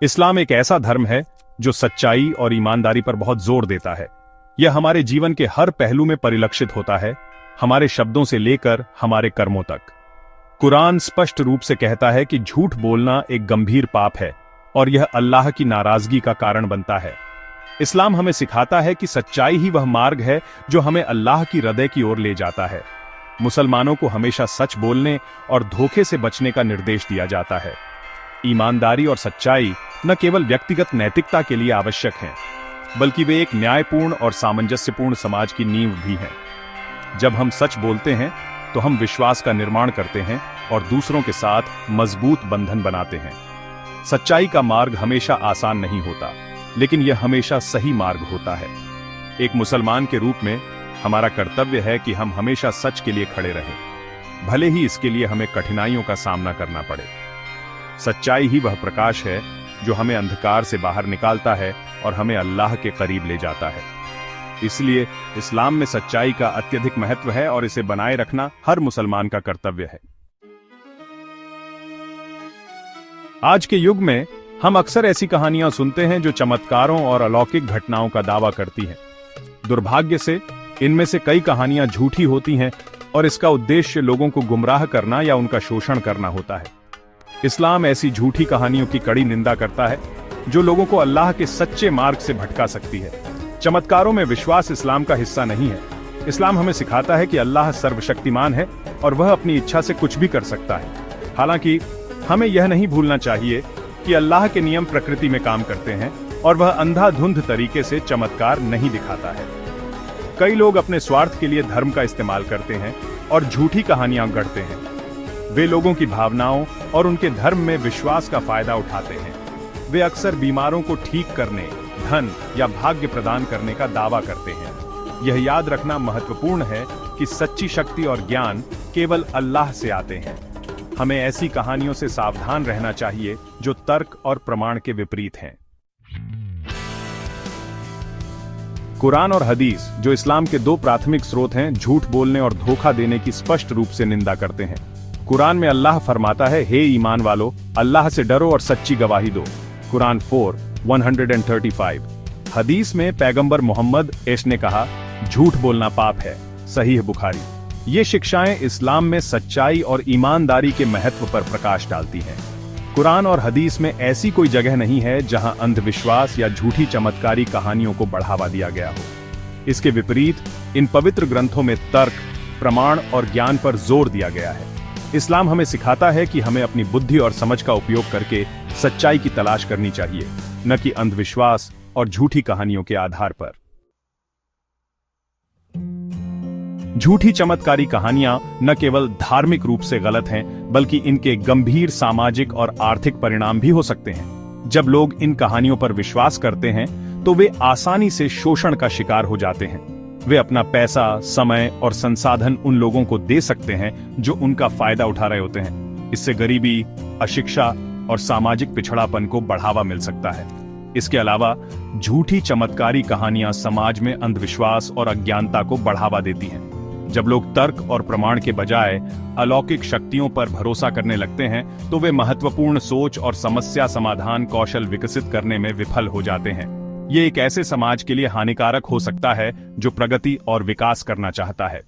इस्लाम एक ऐसा धर्म है जो सच्चाई और ईमानदारी पर बहुत जोर देता है। यह हमारे जीवन के हर पहलू में परिलक्षित होता है, हमारे शब्दों से लेकर हमारे कर्मों तक। कुरान स्पष्ट रूप से कहता है कि झूठ बोलना एक गंभीर पाप है और यह अल्लाह की नाराजगी का कारण बनता है। इस्लाम हमें सिखाता है कि सच्चाई ही वह मार्ग है जो हमें अल्लाह की हृदय की ओर ले जाता है। मुसलमानों को हमेशा सच बोलने और धोखे से बचने का निर्देश दिया जाता है। ईमानदारी और सच्चाई न केवल व्यक्तिगत नैतिकता के लिए आवश्यक हैं, बल्कि वे एक न्यायपूर्ण और सामंजस्यपूर्ण समाज की नींव भी हैं। जब हम सच बोलते हैं तो हम विश्वास का निर्माण करते हैं और दूसरों के साथ मजबूत बंधन बनाते हैं। सच्चाई का मार्ग हमेशा आसान नहीं होता, लेकिन यह हमेशा सही मार्ग होता है। एक मुसलमान के रूप में हमारा कर्तव्य है कि हम हमेशा सच के लिए खड़े रहें, भले ही इसके लिए हमें कठिनाइयों का सामना करना पड़े। सच्चाई ही वह प्रकाश है जो हमें अंधकार से बाहर निकालता है और हमें अल्लाह के करीब ले जाता है। इसलिए इस्लाम में सच्चाई का अत्यधिक महत्व है और इसे बनाए रखना हर मुसलमान का कर्तव्य है। आज के युग में हम अक्सर ऐसी कहानियां सुनते हैं जो चमत्कारों और अलौकिक घटनाओं का दावा करती हैं। दुर्भाग्य से इनमें से कई कहानियां झूठी होती हैं और इसका उद्देश्य लोगों को गुमराह करना या उनका शोषण करना होता है। इस्लाम ऐसी झूठी कहानियों की कड़ी निंदा करता है जो लोगों को अल्लाह के सच्चे मार्ग से भटका सकती है। चमत्कारों में विश्वास इस्लाम का हिस्सा नहीं है। इस्लाम हमें सिखाता है कि अल्लाह सर्वशक्तिमान है और वह अपनी इच्छा से कुछ भी कर सकता है। हालांकि हमें यह नहीं भूलना चाहिए कि अल्लाह के नियम प्रकृति में काम करते हैं और वह अंधाधुंध तरीके से चमत्कार नहीं दिखाता है। कई लोग अपने स्वार्थ के लिए धर्म का इस्तेमाल करते हैं और झूठी कहानियां गढ़ते हैं। वे लोगों की भावनाओं और उनके धर्म में विश्वास का फायदा उठाते हैं। वे अक्सर बीमारों को ठीक करने, धन या भाग्य प्रदान करने का दावा करते हैं। यह याद रखना महत्वपूर्ण है कि सच्ची शक्ति और ज्ञान केवल अल्लाह से आते हैं। हमें ऐसी कहानियों से सावधान रहना चाहिए जो तर्क और प्रमाण के विपरीत हैं। कुरान और हदीस, जो इस्लाम के दो प्राथमिक स्रोत हैं, झूठ बोलने और धोखा देने की स्पष्ट रूप से निंदा करते हैं। कुरान में अल्लाह फरमाता है, हे ईमान वालो, अल्लाह से डरो और सच्ची गवाही दो। कुरान 4:135। हदीस में पैगंबर मोहम्मद ने कहा, झूठ बोलना पाप है। सहीह बुखारी। ये शिक्षाएं इस्लाम में सच्चाई और ईमानदारी के महत्व पर प्रकाश डालती हैं। कुरान और हदीस में ऐसी कोई जगह नहीं है जहां अंधविश्वास या झूठी चमत्कारी कहानियों को बढ़ावा दिया गया हो। इसके विपरीत इन पवित्र ग्रंथों में तर्क, प्रमाण और ज्ञान पर जोर दिया गया है। इस्लाम हमें सिखाता है कि हमें अपनी बुद्धि और समझ का उपयोग करके सच्चाई की तलाश करनी चाहिए, न कि अंधविश्वास और झूठी कहानियों के आधार पर। झूठी चमत्कारी कहानियां न केवल धार्मिक रूप से गलत हैं, बल्कि इनके गंभीर सामाजिक और आर्थिक परिणाम भी हो सकते हैं। जब लोग इन कहानियों पर विश्वास करते हैं तो वे आसानी से शोषण का शिकार हो जाते हैं। वे अपना पैसा, समय और संसाधन उन लोगों को दे सकते हैं जो उनका फायदा उठा रहे होते हैं। इससे गरीबी, अशिक्षा और सामाजिक पिछड़ापन को बढ़ावा मिल सकता है। इसके अलावा झूठी चमत्कारी कहानियां समाज में अंधविश्वास और अज्ञानता को बढ़ावा देती हैं। जब लोग तर्क और प्रमाण के बजाय अलौकिक शक्तियों पर भरोसा करने लगते हैं तो वे महत्वपूर्ण सोच और समस्या समाधान कौशल विकसित करने में विफल हो जाते हैं। ये एक ऐसे समाज के लिए हानिकारक हो सकता है जो प्रगति और विकास करना चाहता है।